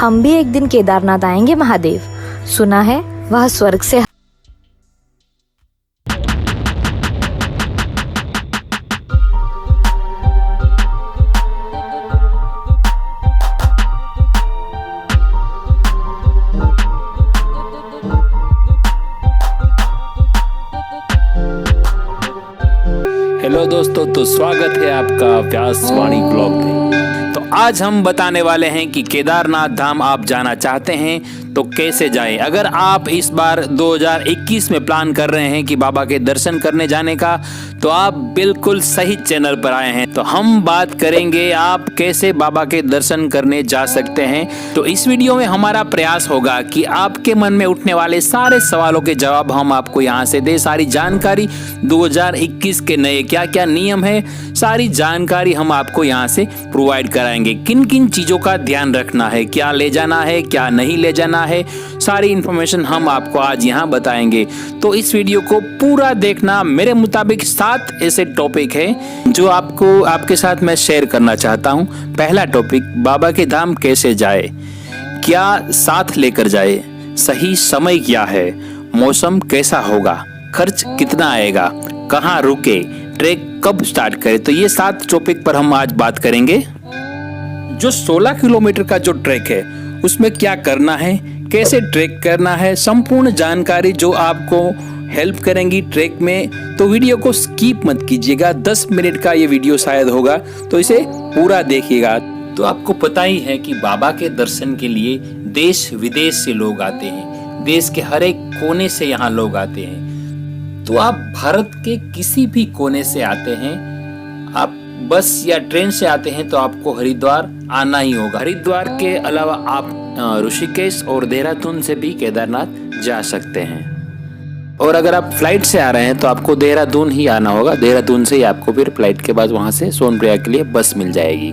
हम भी एक दिन केदारनाथ आएंगे महादेव। सुना है वह स्वर्ग से। हेलो दोस्तों, तो स्वागत है आपका व्यासवाणी ब्लॉग में। तो आज हम बताने वाले हैं कि केदारनाथ धाम आप जाना चाहते हैं तो कैसे जाएं। अगर आप इस बार 2021 में प्लान कर रहे हैं कि बाबा के दर्शन करने जाने का, तो आप बिल्कुल सही चैनल पर आए हैं। तो हम बात करेंगे आप कैसे बाबा के दर्शन करने जा सकते हैं। तो इस वीडियो में हमारा प्रयास होगा कि आपके मन में उठने वाले सारे सवालों के जवाब हम आपको यहाँ से दे, सारी जानकारी 2021 के नए क्या क्या नियम है, सारी जानकारी हम आपको यहाँ से प्रोवाइड कराएंगे। किन किन चीजों का ध्यान रखना है, क्या ले जाना है, क्या नहीं ले जाना है, सारी इंफॉर्मेशन हम आपको आज यहाँ बताएंगे। तो इस वीडियो को पूरा देखना। मेरे मुताबिक 7 ऐसे टॉपिक है जो आपको आपके साथ मैं शेयर करना चाहता हूँ। पहला टॉपिक, बाबा के धाम कैसे जाए, क्या साथ लेकर जाए, सही समय क्या है, मौसम कैसा होगा, खर्च कितना आएगा, कहाँ रुके, ट्रैक कब स्टार्ट करें। तो ये 7 टॉपिक पर हम आज बात करेंगे। जो 16 किलोमीटर का जो ट्रैक है उसमें क्या करना है, कैसे ट्रैक करना है, संपूर्ण जानकारी जो आपको हेल्प करेंगी ट्रैक में। तो वीडियो को स्किप मत कीजिएगा। 10 मिनट का ये वीडियो शायद होगा, तो इसे पूरा देखिएगा। तो आपको पता ही है कि बाबा के दर्शन के लिए देश विदेश से लोग आते हैं, देश के हर एक कोने से यहाँ लोग आते हैं। तो आप भारत के किसी भी कोने से आते हैं, आप बस या ट्रेन से आते हैं, तो आपको हरिद्वार आना ही होगा। हरिद्वार के अलावा आप ऋषिकेश और देहरादून से भी केदारनाथ जा सकते हैं। और अगर आप फ्लाइट से आ रहे हैं तो आपको देहरादून ही आना होगा। देहरादून से ही आपको फिर फ्लाइट के बाद वहां से सोनप्रयाग के लिए बस मिल जाएगी।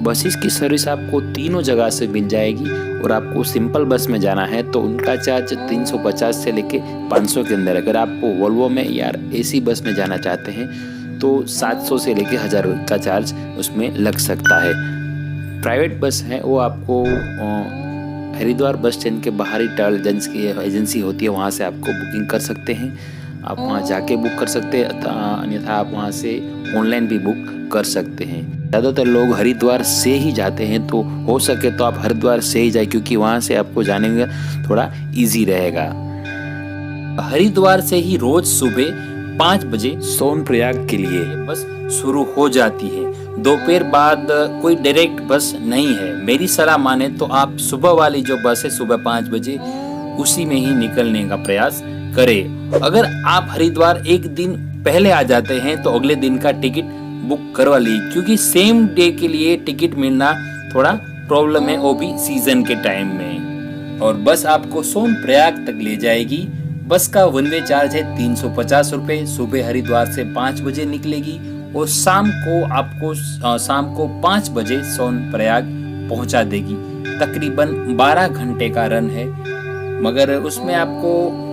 बसेस की सर्विस आपको तीनों जगह से मिल जाएगी। और आपको सिंपल बस में जाना है तो उनका चार्ज 350 से लेके 500 के अंदर। अगर आपको वोल्वो में या एसी बस में जाना चाहते हैं तो 700 से लेके 1000 का चार्ज उसमें लग सकता है। प्राइवेट बस है वो आपको हरिद्वार बस स्टैंड के बाहरी ट्रैवल एजेंसी होती है, वहाँ से आपको बुकिंग कर सकते हैं। आप वहाँ जाके बुक कर सकते हैं, अन्यथा आप वहाँ से ऑनलाइन भी बुक कर सकते हैं। ज़्यादातर लोग हरिद्वार से ही जाते हैं, तो हो सके तो आप हरिद्वार से ही जाए, क्योंकि वहाँ से आपको जाने में थोड़ा ईजी रहेगा। हरिद्वार से ही रोज सुबह 5 बजे सोनप्रयाग के लिए बस शुरू हो जाती है। दोपहर बाद कोई डायरेक्ट बस नहीं है। मेरी सलाह माने तो आप सुबह वाली जो बस है सुबह 5 बजे उसी में ही निकलने का प्रयास करें। अगर आप हरिद्वार एक दिन पहले आ जाते हैं तो अगले दिन का टिकट बुक करवा लीजिए, क्योंकि सेम डे के लिए टिकट मिलना थोड़ा प्रॉब्लम है, वो भी सीजन के टाइम में। और बस आपको सोनप्रयाग तक ले जाएगी। बस का वन वे चार्ज है 350 रुपए। सुबह हरिद्वार से 5 बजे निकलेगी और शाम को 5 बजे सोनप्रयाग पहुंचा देगी। तकरीबन 12 घंटे का रन है, मगर उसमें आपको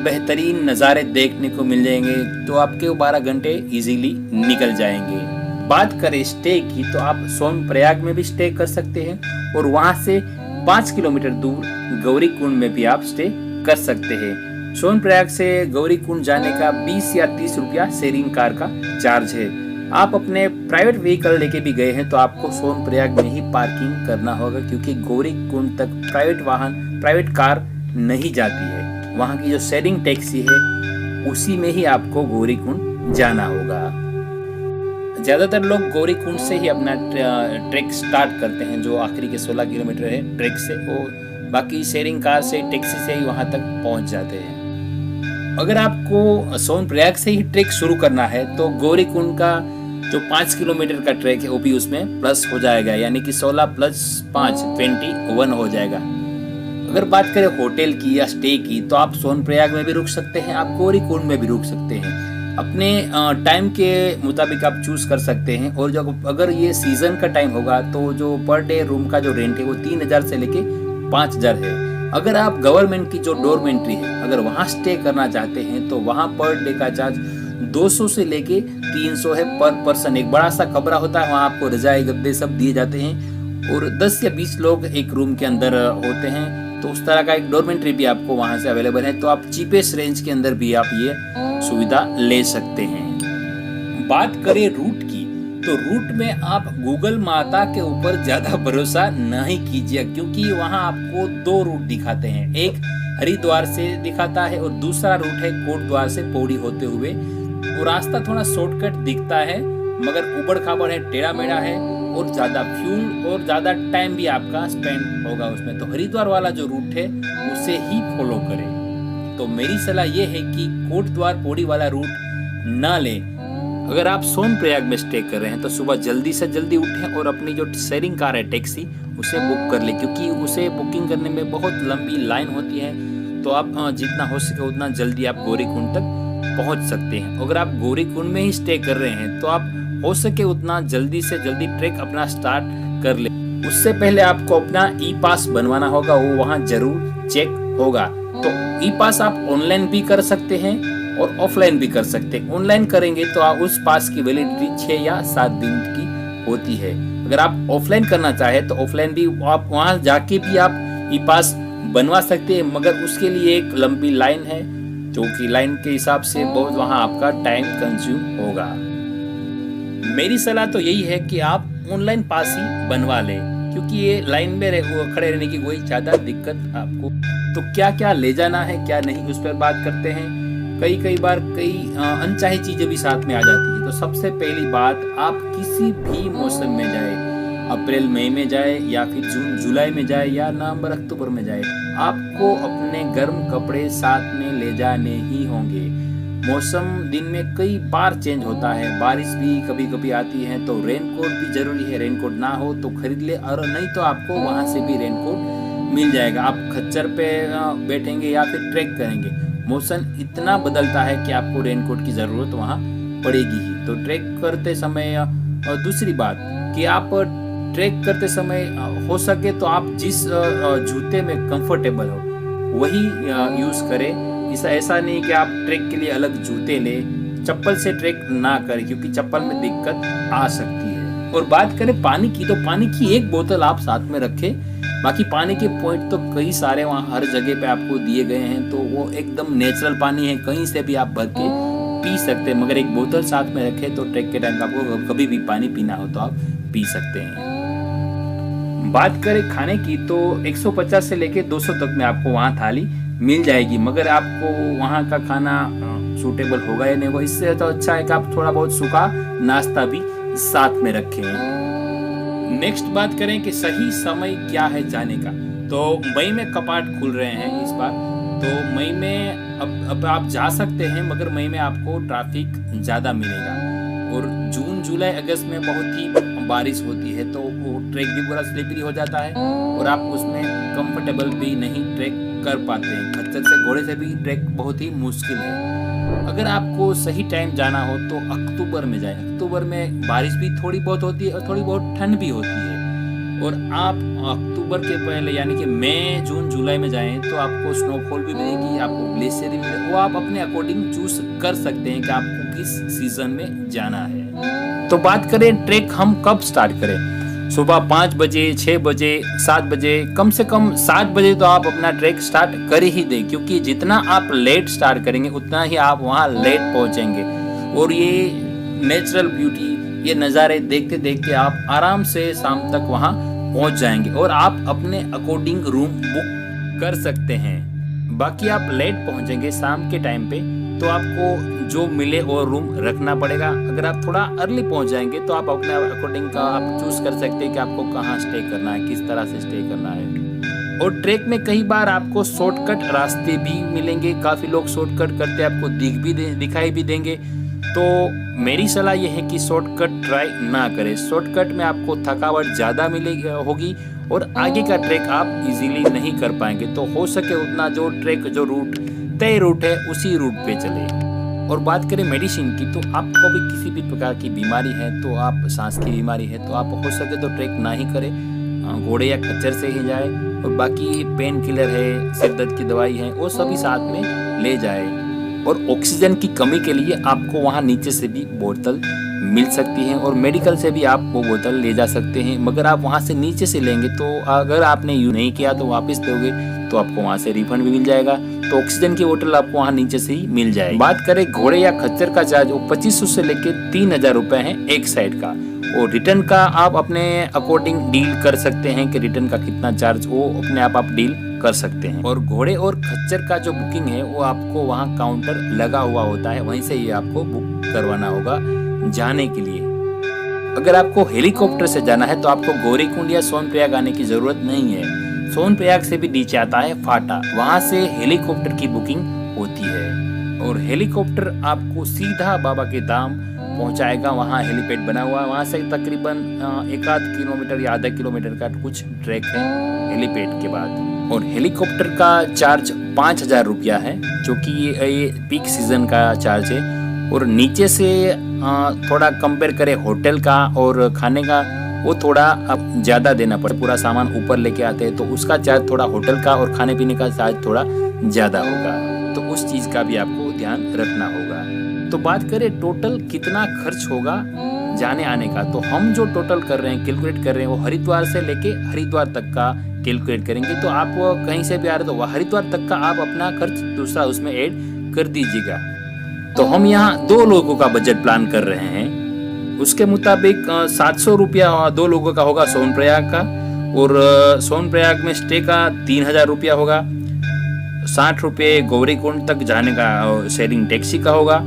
बेहतरीन नज़ारे देखने को मिल जाएंगे। तो आपके 12 घंटे इजीली निकल जाएंगे। बात करें स्टे की, तो आप सोनप्रयाग में भी स्टे कर सकते हैं और वहां से 5 किलोमीटर दूर गौरीकुंड में भी आप स्टे कर सकते हैं। सोनप्रयाग से गौरीकुंड जाने का 20 या 30 रुपया शेयरिंग कार का चार्ज है। आप अपने प्राइवेट व्हीकल लेके भी गए हैं तो आपको सोनप्रयाग में ही पार्किंग करना होगा, क्योंकि गौरीकुंड तक प्राइवेट कार नहीं जाती है। वहाँ की जो शेयरिंग टैक्सी है उसी में ही आपको गौरीकुंड जाना होगा। ज्यादातर लोग गौरीकुंड से ही अपना ट्रैक स्टार्ट करते हैं, जो आखिरी के 16 किलोमीटर है ट्रैक से। वो बाकी शेयरिंग कार से, टैक्सी से ही वहां तक पहुंच जाते हैं। अगर आपको सोनप्रयाग से ही ट्रैक शुरू करना है तो गौरीकुंड का जो 5 किलोमीटर का ट्रैक है वो भी उसमें प्लस हो जाएगा, यानी कि 16 + 5 21 हो जाएगा। अगर बात करें होटल की या स्टे की, तो आप सोनप्रयाग में भी रुक सकते हैं, आप गौरीकुंड में भी रुक सकते हैं। अपने टाइम के मुताबिक आप चूज कर सकते हैं। और जब अगर ये सीजन का टाइम होगा तो जो पर डे रूम का जो रेंट है वो 3000 से लेके 5000 है। अगर आप गवर्नमेंट की जो डोरमेंट्री है अगर वहाँ स्टे करना चाहते हैं तो वहाँ पर डे का चार्ज 200 से लेके 300 है पर पर्सन। एक बड़ा सा कमरा होता है, वहाँ आपको रजाई गद्दे सब दिए जाते हैं और 10 या 20 लोग एक रूम के अंदर होते हैं। तो उस तरह का एक डॉर्मेंट्री भी आपको वहाँ से अवेलेबल है। तो आप चीपेस्ट रेंज के अंदर भी आप ये सुविधा ले सकते हैं। बात करें रूट की, तो रूट में आप गूगल माता के ऊपर ज्यादा भरोसा नहीं कीजिए, क्योंकि वहाँ आपको 2 रूट दिखाते हैं। एक हरिद्वार से दिखाता है और दूसरा रूट है कोटद्वार से पौड़ी होते हुए। वो रास्ता थोड़ा शॉर्टकट दिखता है, मगर उबड़ खाबड़ है, टेढ़ा मेढ़ा है और ज्यादा फ्यूल और ज्यादा टाइम भी आपका स्पेंड होगा उसमें। तो हरिद्वार वाला जो रूट है उसे ही फॉलो करें। तो मेरी सलाह ये है कि कोटद्वार पौड़ी वाला रूट ना लें। अगर आप सोनप्रयाग में स्टे कर रहे हैं तो सुबह जल्दी से जल्दी उठें और अपनी जो शेयरिंग कार है टैक्सी उसे बुक कर लें, क्योंकि उसे बुकिंग करने में बहुत लंबी लाइन होती है। तो आप जितना हो सके उतना जल्दी आप गौरीकुंड तक पहुंच सकते हैं। अगर आप गौरीकुंड में ही स्टे कर रहे हैं तो आप हो सके उतना जल्दी से जल्दी ट्रैक अपना स्टार्ट कर ले। उससे पहले आपको अपना ई पास बनवाना होगा, वो वहाँ जरूर चेक होगा। तो ई पास आप ऑनलाइन भी कर सकते हैं और ऑफलाइन भी कर सकते हैं। ऑनलाइन करेंगे तो आप उस पास की वैलिडिटी 6 या 7 दिन की होती है। अगर आप ऑफलाइन करना चाहे तो ऑफलाइन भी आप वहाँ जाके भी आप ई पास बनवा सकते हैं, मगर उसके लिए एक लंबी लाइन है, जो कि लाइन के हिसाब से बहुत वहाँ आपका टाइम कंज्यूम होगा। मेरी सलाह तो यही है कि आप ऑनलाइन पास ही बनवा लें, क्योंकि ये लाइन में खड़े रहने की कोई ज्यादा दिक्कत आपको। तो क्या क्या ले जाना है क्या नहीं, उस पर बात करते हैं। कई बार अनचाही चीजें भी साथ में आ जाती है। तो सबसे पहली बात, आप किसी भी मौसम में जाए, अप्रैल मई में जाए या फिर जून जुलाई में जाए या नवंबर अक्टूबर में जाए, आपको अपने गर्म कपड़े साथ में ले जाने ही होंगे। मौसम दिन में कई बार चेंज होता है, बारिश भी कभी कभी आती है, तो रेनकोट भी जरूरी है। रेनकोट ना हो तो खरीद ले, और नहीं तो आपको वहां से भी रेनकोट मिल जाएगा। आप खच्चर पे बैठेंगे या फिर ट्रैक करेंगे, मौसम इतना बदलता है कि आपको रेनकोट की जरूरत वहाँ पड़ेगी ही। तो ट्रैक करते समय और दूसरी बात कि आप ट्रैक करते समय हो सके तो आप जिस जूते में कंफर्टेबल हो वही यूज करें। ऐसा नहीं कि आप ट्रैक के लिए अलग जूते ले, चप्पल से ट्रैक ना करें, क्योंकि चप्पल में दिक्कत आ सकती है। और बात करें पानी की, तो पानी की एक बोतल आप साथ में रखें। बाकी पानी के पॉइंट तो कई सारे वहाँ हर जगह पे आपको दिए गए हैं, तो वो एकदम नेचुरल पानी है, कहीं से भी आप भर के पी सकते हैं। मगर एक बोतल साथ में रखें तो ट्रैक के टाइम आपको कभी भी पानी पीना हो तो आप पी सकते हैं। बात करें खाने की, तो 150 से लेके 200 तक में आपको वहाँ थाली मिल जाएगी, मगर आपको वहाँ का खाना सूटेबल होगा या नहीं होगा। इससे तो अच्छा है कि आप थोड़ा बहुत सूखा नाश्ता भी साथ में रखें। नेक्स्ट बात करें कि सही समय क्या है जाने का, तो मई में कपाट खुल रहे हैं इस बार। तो मई में अब आप जा सकते हैं, मगर मई में आपको ट्रैफिक ज़्यादा मिलेगा। और जून जुलाई अगस्त में बहुत ही बारिश होती है, तो वो ट्रैक भी पूरा स्लिपरी हो जाता है और आप उसमें कंफर्टेबल भी नहीं ट्रैक कर पाते हैं। खच्चर से घोड़े से भी ट्रैक बहुत ही मुश्किल है। अगर आपको सही टाइम जाना हो तो अक्टूबर में जाएं। अक्टूबर में बारिश भी थोड़ी बहुत होती है और थोड़ी बहुत ठंड भी होती है। और आप अक्टूबर के पहले यानी कि मई जून जुलाई में जाएं तो आपको स्नोफॉल भी मिलेगी, आपको ग्लेशियर भी मिलेगी। वो आप अपने अकॉर्डिंग चूज कर सकते हैं कि आपको किस सीजन में जाना है। तो बात करें ट्रैक हम कब स्टार्ट करें, सुबह 5 बजे, 6 बजे, 7 बजे, कम से कम 7 बजे तो आप अपना ट्रैक स्टार्ट कर ही दें, क्योंकि जितना आप लेट स्टार्ट करेंगे उतना ही आप वहाँ लेट पहुँचेंगे। और ये नेचुरल ब्यूटी, ये नज़ारे देखते देखते आप आराम से शाम तक वहाँ पहुँच जाएंगे और आप अपने अकॉर्डिंग रूम बुक कर सकते हैं। बाकी आप लेट पहुँचेंगे शाम के टाइम पे तो आपको जो मिले वो रूम रखना पड़ेगा। अगर आप थोड़ा अर्ली पहुंच जाएंगे तो आप अपने अकॉर्डिंग का आप चूज कर सकते हैं कि आपको कहाँ स्टे करना है, किस तरह से स्टे करना है। और ट्रैक में कई बार आपको शॉर्टकट रास्ते भी मिलेंगे, काफ़ी लोग शॉर्टकट करते आपको दिखाई भी देंगे। तो मेरी सलाह यह है कि शॉर्टकट ट्राई ना करें। शॉर्टकट में आपको थकावट ज़्यादा मिलेगी होगी और आगे का ट्रैक आप इजीली नहीं कर पाएंगे। तो हो सके उतना जो ट्रैक जो रूट तय रूट है उसी रूट पे चले। और बात करें मेडिसिन की, तो आपको भी किसी भी प्रकार की बीमारी है, तो आप सांस की बीमारी है तो आप हो सके तो ट्रैक ना ही करें, घोड़े या खच्चर से ही जाए। और बाकी पेन किलर है, सिर दर्द की दवाई है, वो सभी साथ में ले जाए। और ऑक्सीजन की कमी के लिए आपको वहाँ नीचे से भी बोतल मिल सकती है और मेडिकल से भी आप वो बोतल ले जा सकते हैं, मगर आप वहाँ से नीचे से लेंगे तो अगर आपने यूज नहीं किया तो वापस दोगे तो आपको वहाँ से रिफंड भी मिल जाएगा। तो ऑक्सीजन की बोतल आपको वहाँ नीचे से ही मिल जाएगी। बात करें घोड़े या खच्चर का चार्ज, वो 2500 से लेके 3000 रुपए है एक साइड का। और रिटर्न का आप अपने अकॉर्डिंग डील कर सकते हैं कि रिटर्न का कितना चार्ज वो अपने आप डील कर सकते हैं। और घोड़े और खच्चर का जो बुकिंग है वो आपको वहाँ काउंटर लगा हुआ होता है, वहीं से ही आपको बुक करवाना होगा जाने के लिए। अगर आपको हेलीकॉप्टर से जाना है तो आपको गौरीकुंड या सोनप्रयाग आने की जरूरत नहीं है। सोनप्रयाग से भी नीचे आता है फाटा, वहां से हेलीकॉप्टर की बुकिंग होती है और हेलीकॉप्टर आपको सीधा बाबा के धाम पहुंचाएगा। वहां हेलीपैड बना हुआ है, वहां से तकरीबन 1-8 किलोमीटर या आधा किलोमीटर का कुछ ट्रैक है हेलीपैड के बाद। और हेलीकॉप्टर का चार्ज 5000 रुपया है, जो कि ये पीक सीजन का चार्ज है। और नीचे से थोड़ा कंपेयर करें होटल का और खाने का, वो थोड़ा अब ज़्यादा देना पड़े। पूरा सामान ऊपर लेके आते हैं तो उसका चार्ज थोड़ा होटल का और खाने पीने का चार्ज थोड़ा ज़्यादा होगा, तो उस चीज़ का भी आपको ध्यान रखना होगा। तो बात करें टोटल कितना खर्च होगा जाने आने का, तो हम जो टोटल कर रहे हैं, कैलकुलेट कर रहे हैं, वो हरिद्वार से लेके हरिद्वार तक का कैलकुलेट करेंगे। तो आप कहीं से भी आ रहे तो हरिद्वार तक का आप अपना खर्च दूसरा उसमें ऐड कर दीजिएगा। तो हम यहाँ 2 लोगों का बजट प्लान कर रहे हैं, उसके मुताबिक 700 रुपया 2 लोगों का होगा सोनप्रयाग का, और सोनप्रयाग में स्टे का 3000 रुपया होगा। 60 रुपये गौरीकुंड तक जाने का शेयरिंग टैक्सी का होगा।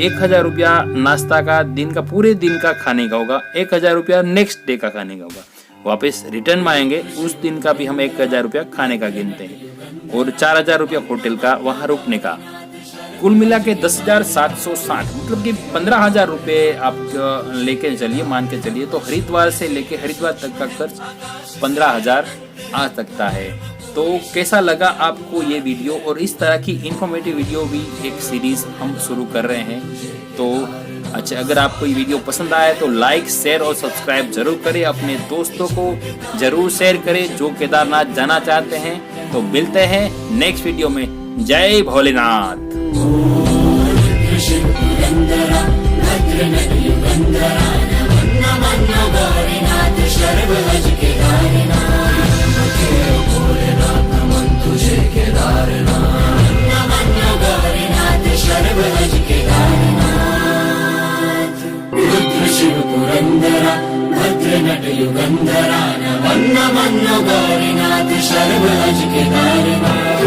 1000 रुपया नाश्ता का, दिन का पूरे दिन का खाने का होगा। 1000 रुपया नेक्स्ट डे का खाने का होगा। वापस रिटर्न में आएंगे उस दिन का भी हम 1000 रुपया खाने का गिनते हैं, और 4000 रुपया होटल का वहाँ रुकने का। कुल मिला के 10,760, मतलब कि 15,000 रुपये आप लेके चलिए, मान के चलिए। तो हरिद्वार से लेके हरिद्वार तक का खर्च 15,000 आ सकता है। तो कैसा लगा आपको ये वीडियो? और इस तरह की इंफॉर्मेटिव वीडियो भी एक सीरीज हम शुरू कर रहे हैं। तो अच्छा, अगर आपको ये वीडियो पसंद आया तो लाइक, शेयर और सब्सक्राइब जरूर करें। अपने दोस्तों को जरूर शेयर करें जो केदारनाथ जाना चाहते हैं। तो मिलते हैं नेक्स्ट वीडियो में। जय भोलेनाथ। शिव पुरंदरा भद्र नट युगंधरा वन्न मन्न गौरीनाथ शर्व हज केदारनाथ।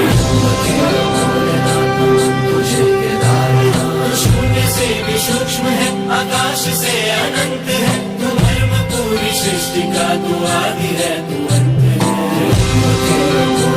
शून्य से भी सूक्ष्म है, आकाश से अनंत है, तू धर्म पूरी सृष्टि का, तू आदि है, तू